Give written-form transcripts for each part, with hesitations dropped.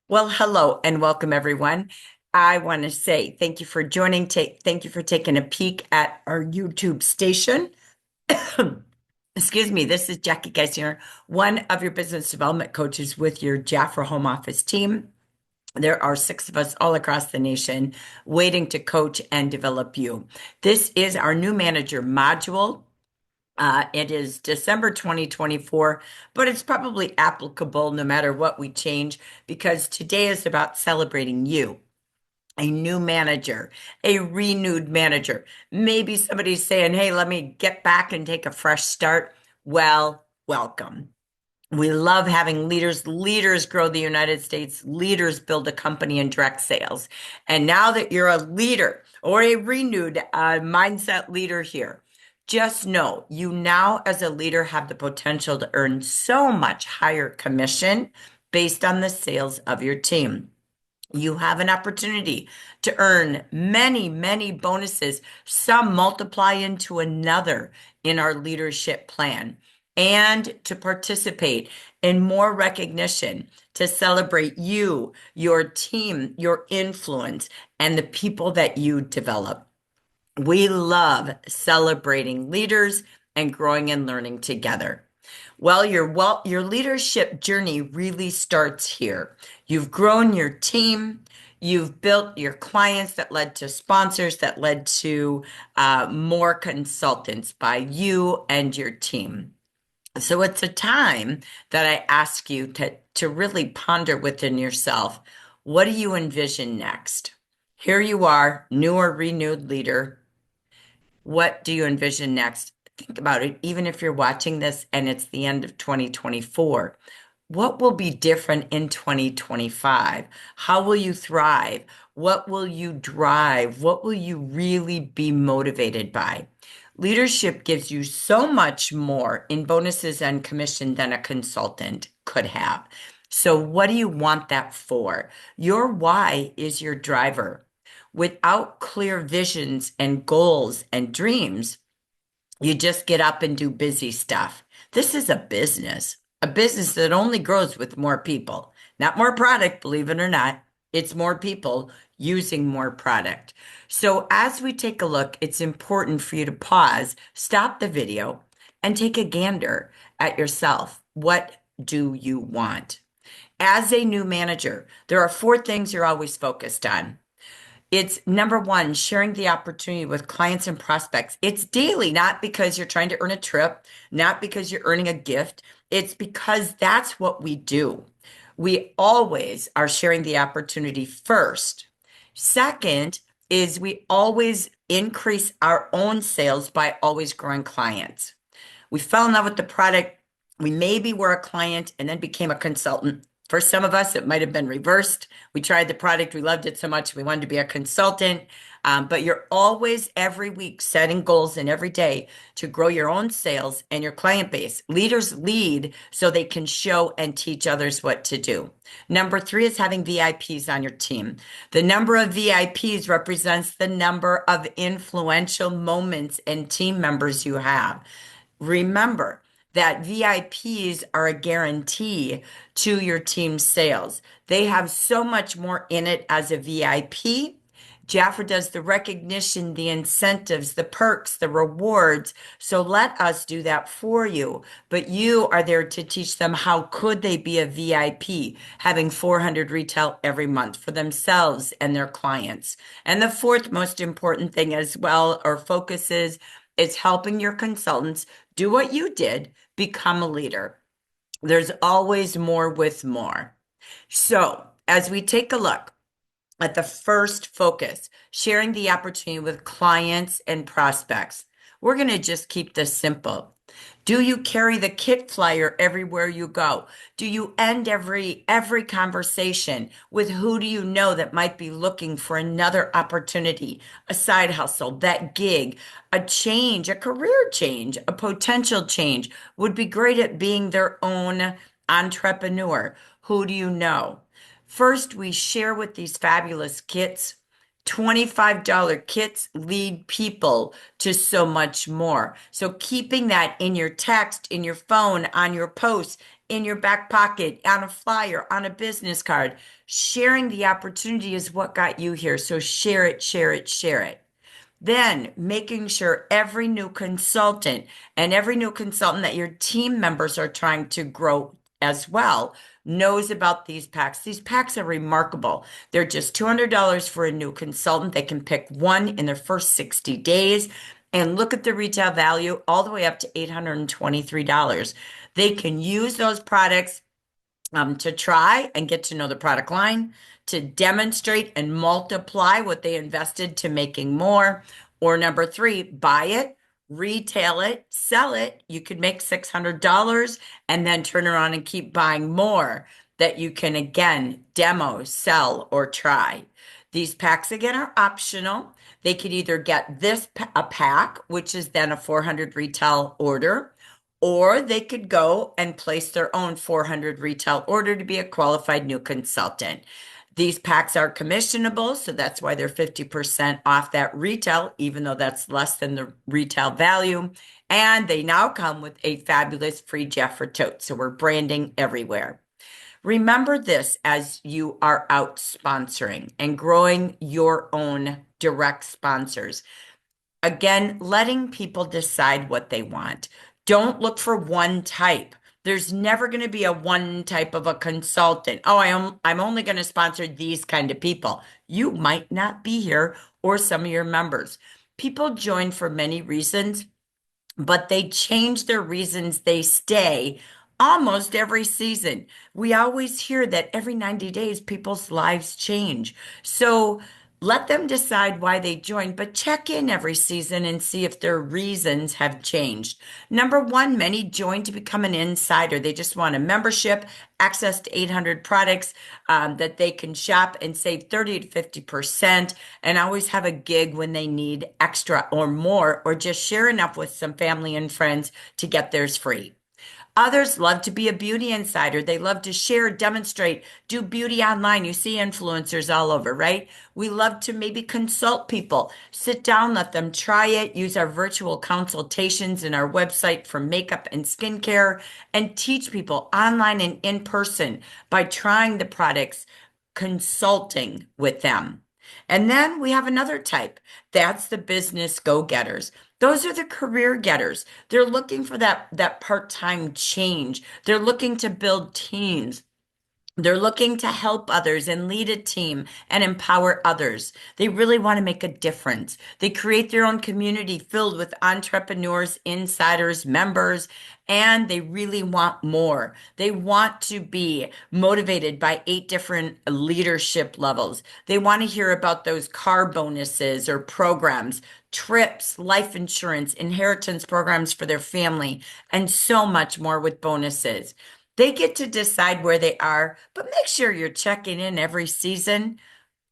Well, hello and welcome, everyone. I want to say thank you for joining. Thank you for taking a peek at our YouTube station. Excuse me, this is Jackie Geisinger, one of your business development coaches with your JAFRA home office team. There are six of us all across the nation waiting to coach and develop you. This is our new manager module. It is December 2024, but it's probably applicable no matter what we change because today is about celebrating you, a new manager, a renewed manager. Maybe somebody's saying, hey, let me get back and take a fresh start. Well, welcome. We love having leaders. Leaders grow the United States. Leaders build a company in direct sales. And now that you're a leader or a renewed mindset leader here, just know you now, as a leader, have the potential to earn so much higher commission based on the sales of your team. You have an opportunity to earn many, many bonuses. Some multiply into another in our leadership plan, and to participate in more recognition to celebrate you, your team, your influence, and the people that you develop. We love celebrating leaders and growing and learning together. Well, your leadership journey really starts here. You've grown your team, you've built your clients that led to sponsors that led to more consultants by you and your team. So it's a time that I ask you to really ponder within yourself, what do you envision next? Here you are, new or renewed leader. What do you envision next? Think about it. Even if you're watching this and it's the end of 2024, what will be different in 2025? How will you thrive? What will you drive? What will you really be motivated by? Leadership gives you so much more in bonuses and commission than a consultant could have. So, what do you want that for? Your why is your driver. Without clear visions and goals and dreams, you just get up and do busy stuff. This is a business that only grows with more people, not more product, believe it or not. It's more people using more product. So as we take a look, it's important for you to pause, stop the video, and take a gander at yourself. What do you want? As a new manager, there are four things you're always focused on. It's number one, sharing the opportunity with clients and prospects. It's daily, not because you're trying to earn a trip, not because you're earning a gift. It's because that's what we do. We always are sharing the opportunity first. Second is we always increase our own sales by always growing clients. We fell in love with the product. We maybe were a client and then became a consultant. For some of us, it might have been reversed. We tried the product, we loved it so much, we wanted to be a consultant. But you're always every week setting goals and every day to grow your own sales and your client base. Leaders lead so they can show and teach others what to do. Number three is having VIPs on your team. The number of VIPs represents the number of influential moments and team members you have. Remember that VIPs are a guarantee to your team's sales. They have so much more in it as a VIP. JAFRA does the recognition, the incentives, the perks, the rewards. So let us do that for you. But you are there to teach them how could they be a VIP, having 400 retail every month for themselves and their clients. And the fourth most important thing as well, or focus is helping your consultants do what you did, become a leader. There's always more with more. So as we take a look at the first focus, sharing the opportunity with clients and prospects, we're going to just keep this simple. Do you carry the kit flyer everywhere you go? Do you end every conversation with who do you know that might be looking for another opportunity, a side hustle, that gig, a change, a career change, a potential change, would be great at being their own entrepreneur? Who do you know? First, we share with these fabulous kits. $25 kits lead people to so much more. So keeping that in your text, in your phone, on your posts, in your back pocket, on a flyer, on a business card. Sharing the opportunity is what got you here. So share it, share it, share it. Then making sure every new consultant and every new consultant that your team members are trying to grow as well knows about these packs. These packs are remarkable. They're just $200 for a new consultant. They can pick one in their first 60 days and look at the retail value all the way up to $823. They can use those products to try and get to know the product line, to demonstrate and multiply what they invested to making more. Or number three, buy it, retail it, sell it. You could make $600 and then turn around and keep buying more that you can again demo, sell, or try. These packs again are optional. They could either get a pack, which is then a 400 retail order, or they could go and place their own 400 retail order to be a qualified new consultant. These packs are commissionable, so that's why they're 50% off that retail, even though that's less than the retail value. And they now come with a fabulous free JAFRA tote, so we're branding everywhere. Remember this as you are out sponsoring and growing your own direct sponsors. Again, letting people decide what they want. Don't look for one type. There's never going to be a one type of a consultant. Oh, I'm only going to sponsor these kind of people. You might not be here or some of your members. People join for many reasons, but they change their reasons they stay almost every season. We always hear that every 90 days people's lives change. So let them decide why they joined, but check in every season and see if their reasons have changed. Number one, many join to become an insider. They just want a membership, access to 800 products that they can shop and save 30 to 50%, and always have a gig when they need extra or more, or just share enough with some family and friends to get theirs free. Others love to be a beauty insider. They love to share, demonstrate, do beauty online. You see influencers all over, right? We love to maybe consult people, sit down, let them try it, use our virtual consultations in our website for makeup and skincare, and teach people online and in person by trying the products, consulting with them. And then we have another type. That's the business go-getters. Those are the career getters. They're looking for that part-time change. They're looking to build teams. They're looking to help others and lead a team and empower others. They really want to make a difference. They create their own community filled with entrepreneurs, insiders, members, and they really want more. They want to be motivated by 8 different leadership levels. They want to hear about those car bonuses or programs, trips, life insurance, inheritance programs for their family, and so much more with bonuses. They get to decide where they are, but make sure you're checking in every season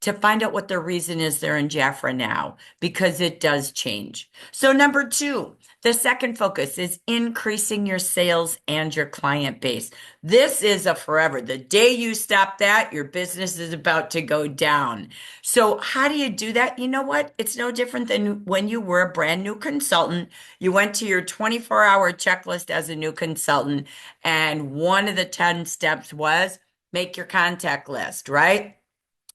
to find out what the reason is they're in JAFRA now, because it does change. So number 2, the second focus is increasing your sales and your client base. This is a forever. The day you stop that, your business is about to go down. So how do you do that? You know what? It's no different than when you were a brand new consultant. You went to your 24-hour checklist as a new consultant, and one of the 10 steps was make your contact list, right?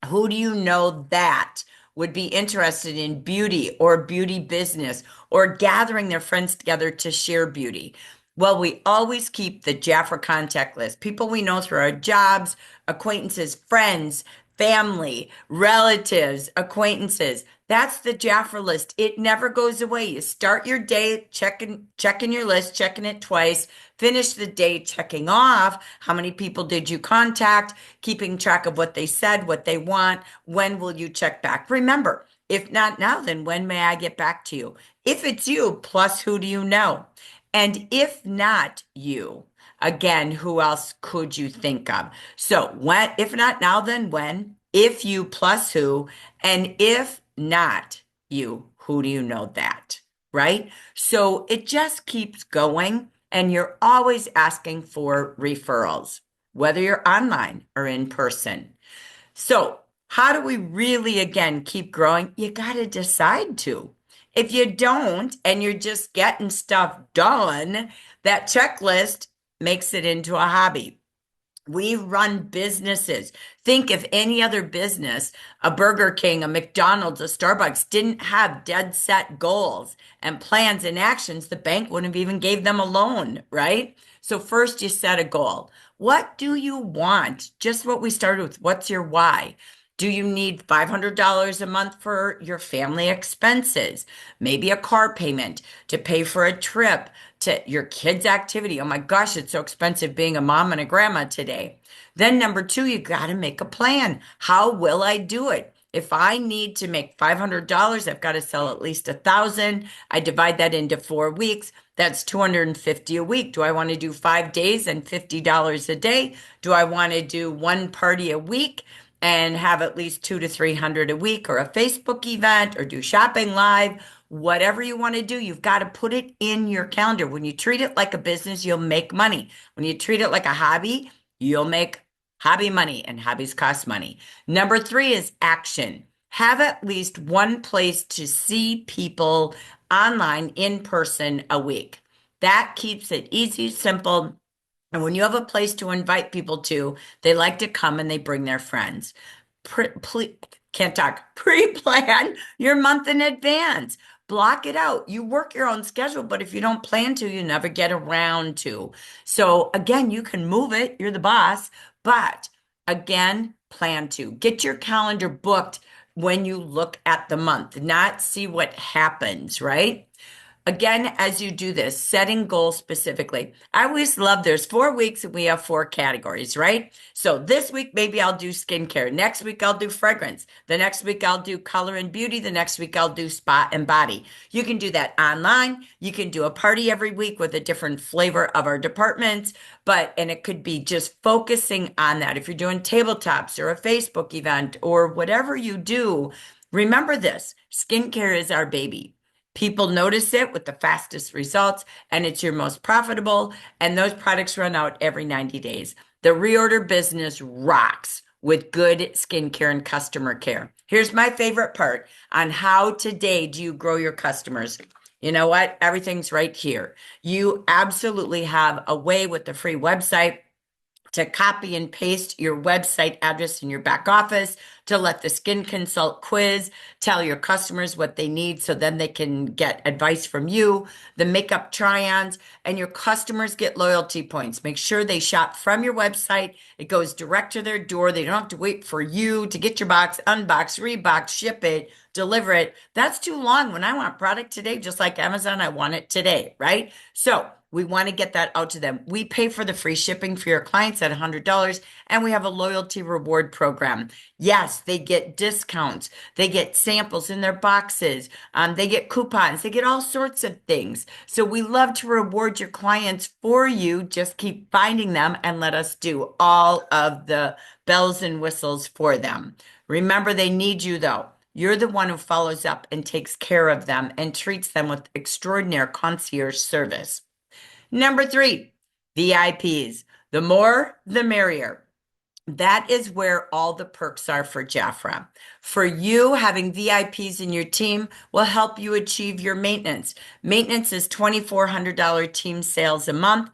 Who do you know that would be interested in beauty or beauty business or gathering their friends together to share beauty? Well, we always keep the JAFRA contact list. People we know through our jobs, acquaintances, friends, family, relatives, acquaintances. That's the JAFRA list. It never goes away. You start your day checking your list, checking it twice, finish the day checking off how many people did you contact, keeping track of what they said, what they want, when will you check back? Remember, if not now, then when may I get back to you? If it's you, plus who do you know? And if not you, again, who else could you think of? So when, if not now, then when? If you plus who, and if not you, who do you know that? Right? So it just keeps going, and you're always asking for referrals, whether you're online or in person. So how do we really, again, keep growing? You got to decide to. If you don't, and you're just getting stuff done, that checklist makes it into a hobby. We run businesses. Think if any other business, a Burger King, a McDonald's, a Starbucks didn't have dead set goals and plans and actions, the bank wouldn't have even gave them a loan, right? So first you set a goal. What do you want? Just what we started with. What's your why? Do you need $500 a month for your family expenses? Maybe a car payment to pay for a trip to your kids' activity. Oh my gosh, it's so expensive being a mom and a grandma today. Then number two, you got to make a plan. How will I do it? If I need to make $500, I've got to sell at least 1,000. I divide that into 4 weeks. That's 250 a week. Do I want to do 5 days and $50 a day? Do I want to do one party a week and have at least 200 to 300 a week, or a Facebook event, or do shopping live? Whatever you want to do, you've got to put it in your calendar. When you treat it like a business, you'll make money. When you treat it like a hobby, you'll make hobby money, and hobbies cost money. Number three is action. Have at least one place to see people online in person a week. That keeps it easy, simple. And when you have a place to invite people to, they like to come and they bring their friends. Can't talk. Pre-plan your month in advance. Block it out. You work your own schedule, but if you don't plan to, you never get around to. So again, you can move it. You're the boss, but again, plan to. Get your calendar booked when you look at the month, not see what happens, right? Again, as you do this, setting goals specifically. I always love there's 4 weeks and we have 4 categories, right? So this week, maybe I'll do skincare. Next week, I'll do fragrance. The next week, I'll do color and beauty. The next week, I'll do spa and body. You can do that online. You can do a party every week with a different flavor of our departments, and it could be just focusing on that. If you're doing tabletops or a Facebook event or whatever you do, remember this, skincare is our baby. People notice it with the fastest results, and it's your most profitable, and those products run out every 90 days. The reorder business rocks with good skincare and customer care. Here's my favorite part on how today do you grow your customers. You know what? Everything's right here. You absolutely have a way with the free website to copy and paste your website address in your back office, to let the skin consult quiz tell your customers what they need so then they can get advice from you, the makeup try-ons, and your customers get loyalty points. Make sure they shop from your website. It goes direct to their door. They don't have to wait for you to get your box, unbox, rebox, ship it, deliver it. That's too long. When I want product today, just like Amazon, I want it today, right? So we want to get that out to them. We pay for the free shipping for your clients at $100, and we have a loyalty reward program. Yes, they get discounts. They get samples in their boxes. They get coupons. They get all sorts of things. So we love to reward your clients for you. Just keep finding them and let us do all of the bells and whistles for them. Remember, they need you though. You're the one who follows up and takes care of them and treats them with extraordinary concierge service. Number three, VIPs. The more, the merrier. That is where all the perks are for JAFRA. For you, having VIPs in your team will help you achieve your maintenance. Maintenance is $2,400 team sales a month.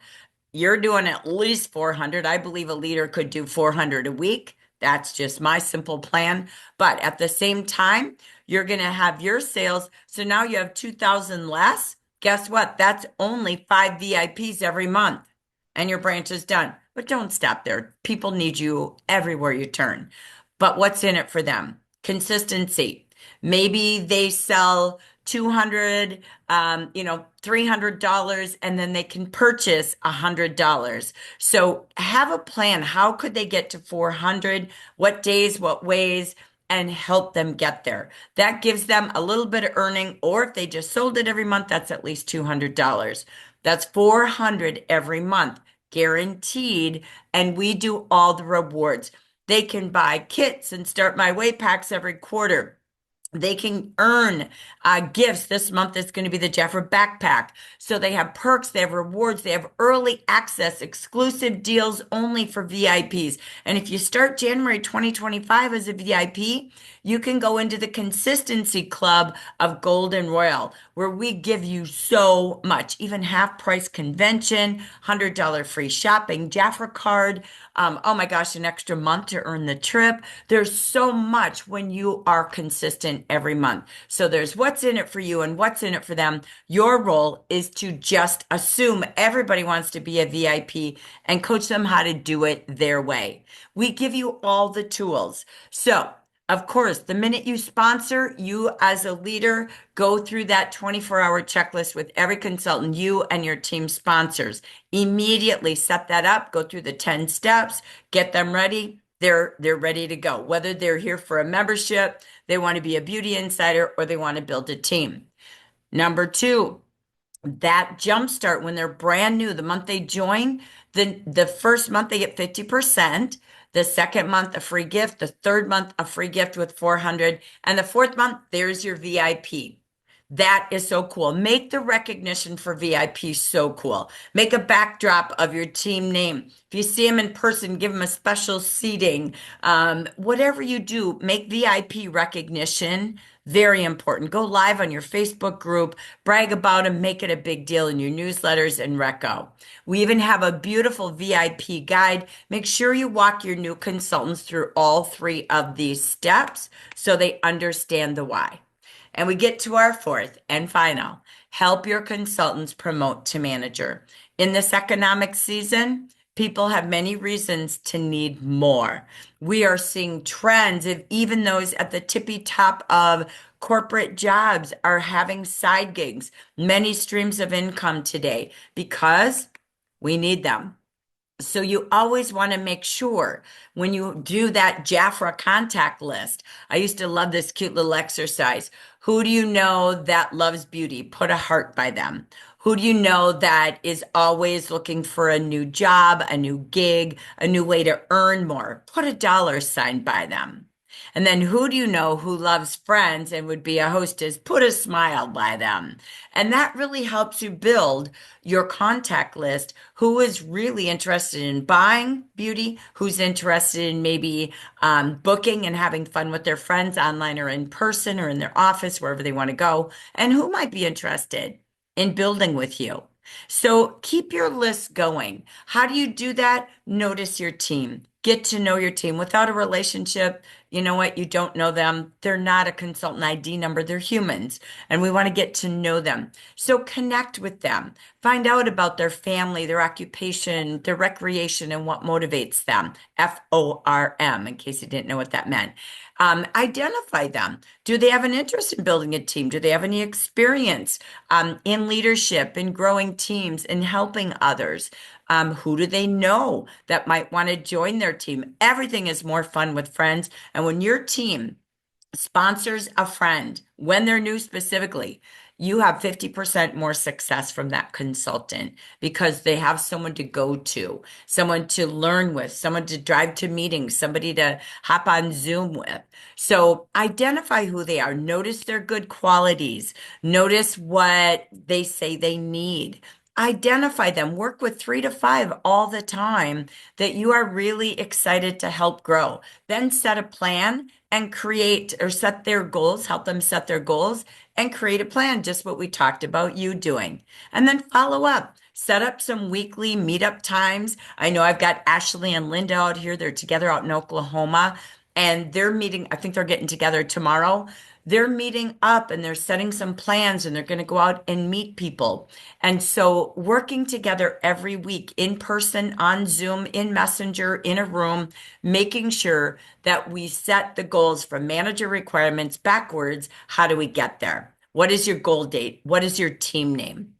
You're doing at least 400. I believe a leader could do 400 a week. That's just my simple plan. But at the same time, you're going to have your sales. So now you have 2,000 less. Guess what? That's only 5 VIPs every month, and your branch is done. But don't stop there. People need you everywhere you turn. But what's in it for them? Consistency. Maybe they sell 200, $300, and then they can purchase $100. So have a plan. How could they get to 400? What days, what ways? And help them get there. That gives them a little bit of earning, or if they just sold it every month, that's at least $200. That's 400 every month, guaranteed. And we do all the rewards. They can buy kits and start my way packs every quarter. They can earn gifts. This month it's going to be the JAFRA backpack. So they have perks, they have rewards, they have early access, exclusive deals only for VIPs. And if you start January 2025 as a VIP, you can go into the consistency club of Gold and Royal, where we give you so much, even half price convention, $100 free shopping, JAFRA card. Oh my gosh, an extra month to earn the trip. There's so much when you are consistent every month. So there's what's in it for you and what's in it for them. Your role is to just assume everybody wants to be a VIP and coach them how to do it their way. We give you all the tools. So, of course, the minute you sponsor, you as a leader go through that 24-hour checklist with every consultant you and your team sponsors. Immediately set that up, go through the 10 steps, get them ready. They're ready to go. Whether they're here for a membership, they want to be a beauty insider, or they want to build a team. Number two, that jumpstart when they're brand new, the month they join, the first month they get 50%, the second month a free gift, the third month a free gift with 400, and the fourth month there's your VIP. That is so cool. Make the recognition for VIP so cool. Make a backdrop of your team name. If you see them in person, give them a special seating. Whatever you do, make VIP recognition very important. Go live on your Facebook group, brag about them, make it a big deal in your newsletters and Reco. We even have a beautiful VIP guide. Make sure you walk your new consultants through all three of these steps so they understand the why. And we get to our fourth and final. Help your consultants promote to manager. In this economic season, people have many reasons to need more. We are seeing trends of even those at the tippy top of corporate jobs are having side gigs, many streams of income today because we need them. So you always want to make sure when you do that JAFRA contact list. I used to love this cute little exercise. Who do you know that loves beauty? Put a heart by them. Who do you know that is always looking for a new job, a new gig, a new way to earn more? Put a dollar sign by them. And then who do you know who loves friends and would be a hostess? Put a smile by them. And that really helps you build your contact list. Who is really interested in buying beauty? Who's interested in maybe booking and having fun with their friends online or in person or in their office, wherever they want to go? And who might be interested in building with you? So keep your list going. How do you do that? Notice your team. Get to know your team. Without a relationship, you know what? You don't know them. They're not a consultant ID number. They're humans, and we want to get to know them. So connect with them. Find out about their family, their occupation, their recreation, and what motivates them. FORM, in case you didn't know what that meant. Identify them. Do they have an interest in building a team? Do they have any experience in leadership, in growing teams, in helping others? Who do they know that might want to join their team? Everything is more fun with friends. And when your team sponsors a friend, when they're new specifically, you have 50% more success from that consultant because they have someone to go to, someone to learn with, someone to drive to meetings, somebody to hop on Zoom with. So identify who they are. Notice their good qualities. Notice what they say they need. Identify them. Work with 3 to 5 all the time that you are really excited to help grow. Then set a plan and create or set their goals, help them set their goals and create a plan, just what we talked about you doing. And then follow up. Set up some weekly meetup times. I know I've got Ashley and Linda out here. They're together out in Oklahoma and they're meeting. I think they're getting together tomorrow. They're meeting up and they're setting some plans and they're going to go out and meet people. And so working together every week in person, on Zoom, in Messenger, in a room, making sure that we set the goals from manager requirements backwards. How do we get there? What is your goal date? What is your team name?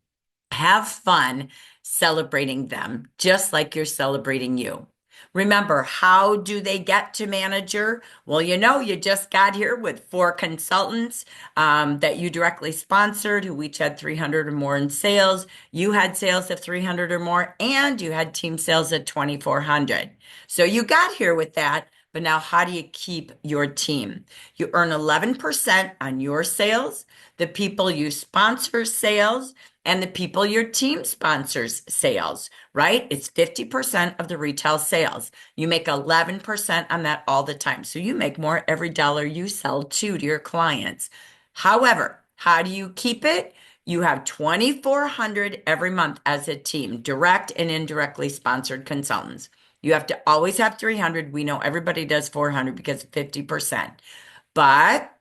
Have fun celebrating them, just like you're celebrating you. Remember, how do they get to manager? Well, you just got here with 4 consultants that you directly sponsored who each had 300 or more in sales. You had sales of 300 or more, and you had team sales at 2,400. So you got here with that, But now, how do you keep your team? You earn 11% on your sales, the people you sponsor sales, and the people your team sponsors sales, right? It's 50% of the retail sales. You make 11% on that all the time. So you make more every dollar you sell to your clients. However, how do you keep it? You have 2,400 every month as a team, direct and indirectly sponsored consultants. You have to always have 300. We know everybody does 400 because of 50%. But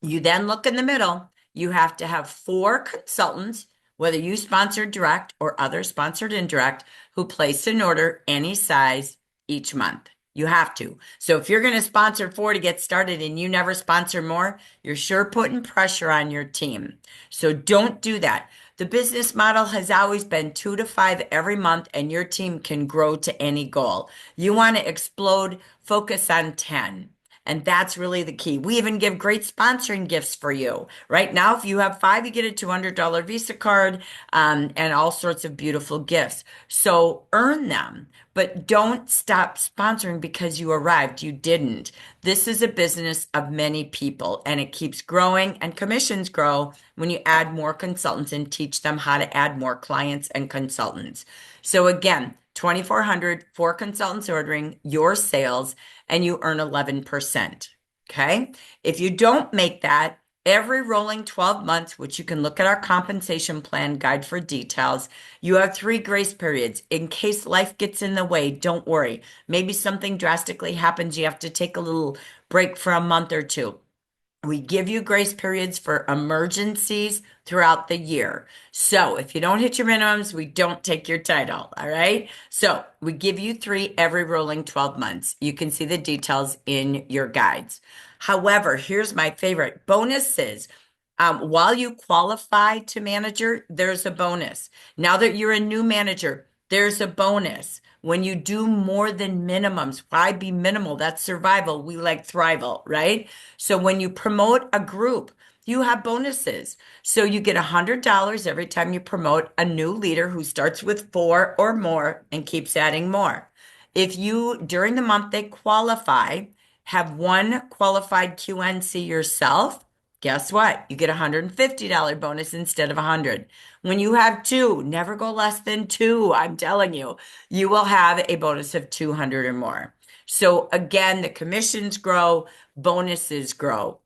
you then look in the middle. You have to have four consultants, whether you sponsor direct or others sponsored indirect, who place an order any size each month. You have to. So if you're going to sponsor four to get started and you never sponsor more, you're sure putting pressure on your team. So don't do that. The business model has always been 2 to 5 every month, and your team can grow to any goal. You want to explode, focus on 10. And that's really the key. We even give great sponsoring gifts for you. Right now, if you have five, you get a $200 Visa card, and all sorts of beautiful gifts. So earn them, but don't stop sponsoring because you arrived. You didn't. This is a business of many people, and it keeps growing, and commissions grow when you add more consultants and teach them how to add more clients and consultants. So again, 2,400, four consultants ordering your sales, and you earn 11%. Okay. If you don't make that, every rolling 12 months, which you can look at our compensation plan guide for details, you have 3 grace periods. In case life gets in the way, don't worry. Maybe something drastically happens. You have to take a little break for a month or two. We give you grace periods for emergencies throughout the year. So if you don't hit your minimums, we don't take your title. All right. So we give you 3 every rolling 12 months. You can see the details in your guides. However, here's my favorite bonuses. While you qualify to manager, there's a bonus. Now that you're a new manager, there's a bonus. When you do more than minimums, why be minimal? That's survival. We like thrival, right? So when you promote a group, you have bonuses. So you get $100 every time you promote a new leader who starts with 4 or more and keeps adding more. If you, during the month they qualify, have one qualified QNC yourself, guess what? You get a $150 bonus instead of 100. When you have 2, never go less than 2. I'm telling you, you will have a bonus of 200 or more. So again, the commissions grow, bonuses grow.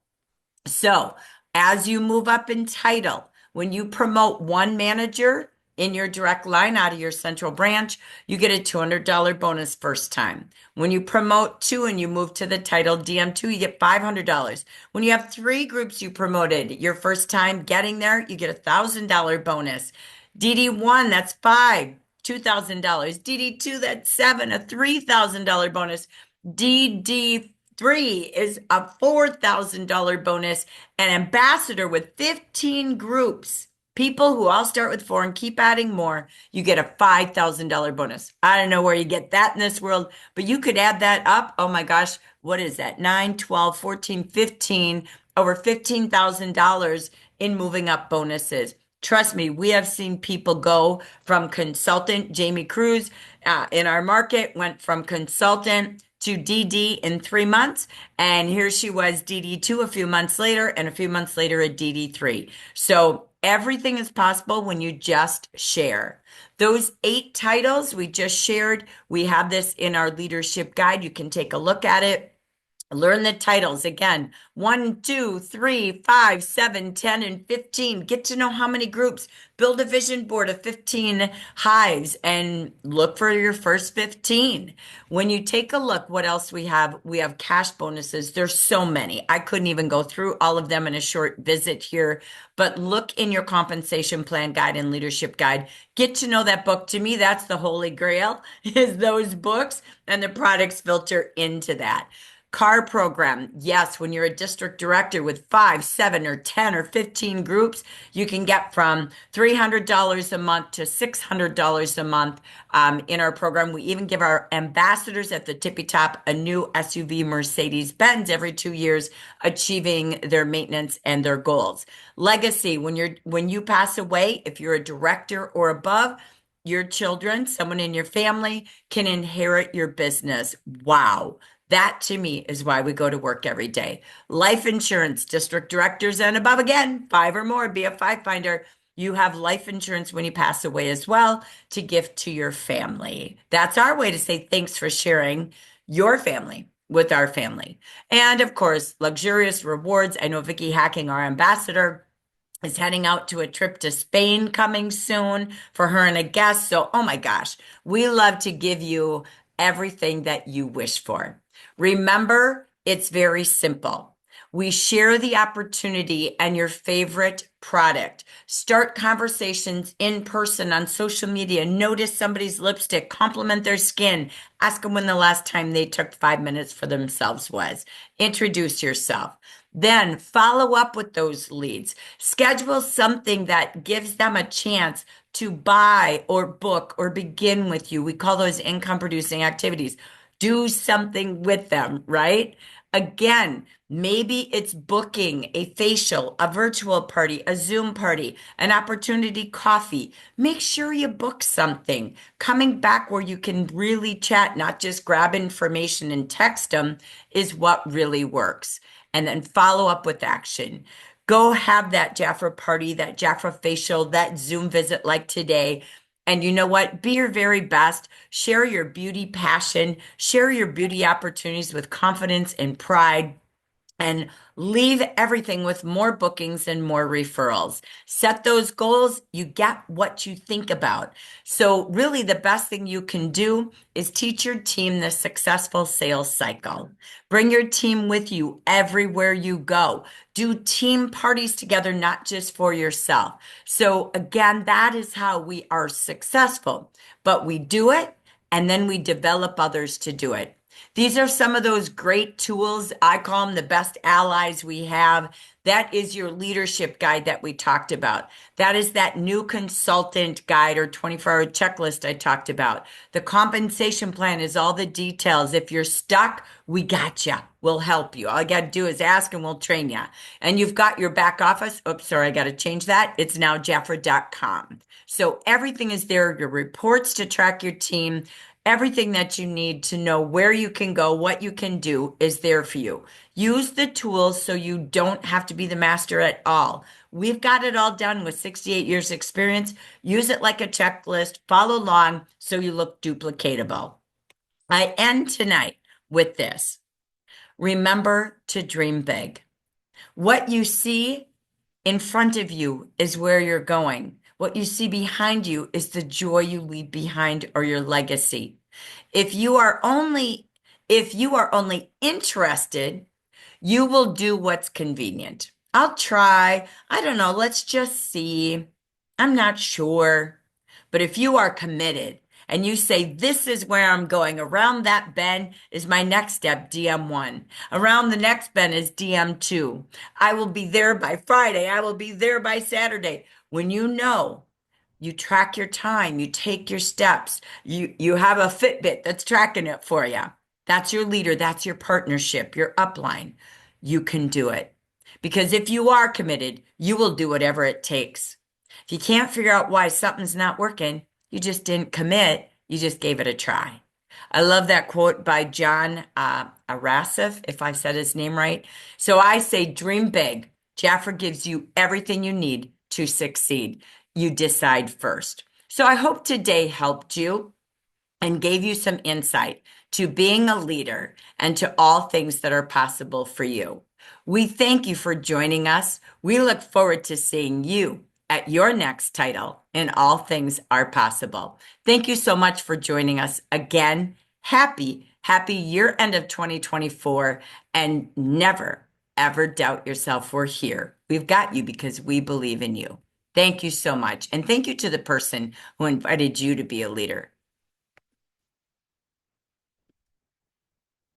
So as you move up in title, when you promote one manager in your direct line out of your central branch, you get a $200 bonus first time. When you promote 2 and you move to the title DM2, you get $500. When you have 3 groups you promoted your first time getting there, you get a $1,000 bonus. DD1, that's 5, $2,000. DD2, that's 7, a $3,000 bonus. DD3 is a $4,000 bonus. An ambassador with 15 groups, people who all start with 4 and keep adding more, you get a $5,000 bonus. I don't know where you get that in this world, but you could add that up. Oh my gosh, what is that? 9, 12, 14, 15, over $15,000 in moving up bonuses. Trust me, we have seen people go from consultant. Jamie Cruz in our market went from consultant to DD in 3 months. And here she was DD2 a few months later, and a few months later at DD3. So everything is possible when you just share. Those 8 titles we just shared, we have this in our leadership guide. You can take a look at it. Learn the titles again. 1, 2, 3, 5, 7, 10, and 15. Get to know how many groups. Build a vision board of 15 hives and look for your first 15. When you take a look, what else we have cash bonuses. There's so many. I couldn't even go through all of them in a short visit here, but look in your compensation plan guide and leadership guide. Get to know that book. To me, that's the holy grail, is those books, and the products filter into that. Car program. Yes, when you're a district director with 5, 7, or 10 or 15 groups, you can get from $300 a month to $600 a month in our program. We even give our ambassadors at the tippy top a new SUV Mercedes-Benz every 2 years, achieving their maintenance and their goals. Legacy. When you pass away, if you're a director or above, your children, someone in your family, can inherit your business. Wow. That to me is why we go to work every day. Life insurance, district directors and above again, five or more, be a five finder. You have life insurance when you pass away as well to give to your family. That's our way to say thanks for sharing your family with our family. And of course, luxurious rewards. I know Vicky Hacking, our ambassador, is heading out to a trip to Spain coming soon for her and a guest. So, oh my gosh, we love to give you everything that you wish for. Remember, it's very simple. We share the opportunity and your favorite product. Start conversations in person on social media. Notice somebody's lipstick, compliment their skin. Ask them when the last time they took 5 minutes for themselves was. Introduce yourself. Then follow up with those leads. Schedule something that gives them a chance to buy or book or begin with you. We call those income producing activities. Do something with them, right? Again, maybe it's booking a facial, a virtual party, a Zoom party, an opportunity coffee. Make sure you book something. Coming back where you can really chat, not just grab information and text them, is what really works. And then follow up with action. Go have that JAFRA party, that JAFRA facial, that Zoom visit like today. And you know what? Be your very best. Share your beauty passion, share your beauty opportunities with confidence and pride, and leave everything with more bookings and more referrals. Set those goals. You get what you think about. So really the best thing you can do is teach your team the successful sales cycle. Bring your team with you everywhere you go. Do team parties together, not just for yourself. So again, that is how we are successful, but we do it and then we develop others to do it. These are some of those great tools. I call them the best allies we have. That is your leadership guide that we talked about. That is that new consultant guide or 24-hour checklist I talked about. The compensation plan is all the details. If you're stuck, we got you. We'll help you. All you got to do is ask and we'll train you. And you've got your back office. Oops, sorry, I got to change that. It's now jafra.com. So everything is there, your reports to track your team. Everything that you need to know where you can go, what you can do is there for you. Use the tools so you don't have to be the master at all. We've got it all done with 68 years experience. Use it like a checklist, follow along so you look duplicatable. I end tonight with this. Remember to dream big. What you see in front of you is where you're going. What you see behind you is the joy you leave behind or your legacy. If you are only if you are only interested, you will do what's convenient. I'll try. I don't know. Let's just see. I'm not sure. But if you are committed and you say, this is where I'm going, around that bend is my next step, DM1. Around the next bend is DM2. I will be there by Friday. I will be there by Saturday. When you know, you track your time, you take your steps, you have a Fitbit that's tracking it for you. That's your leader, that's your partnership, your upline. You can do it. Because if you are committed, you will do whatever it takes. If you can't figure out why something's not working, you just didn't commit, you just gave it a try. I love that quote by John Arasif, if I said his name right. So I say, dream big. JAFRA gives you everything you need to succeed. You decide first. So I hope today helped you and gave you some insight to being a leader and to all things that are possible for you. We thank you for joining us. We look forward to seeing you at your next title and all things are possible. Thank you so much for joining us again. Happy year end of 2024 and never, ever doubt yourself. We're here. We've got you because we believe in you. Thank you so much. And thank you to the person who invited you to be a leader.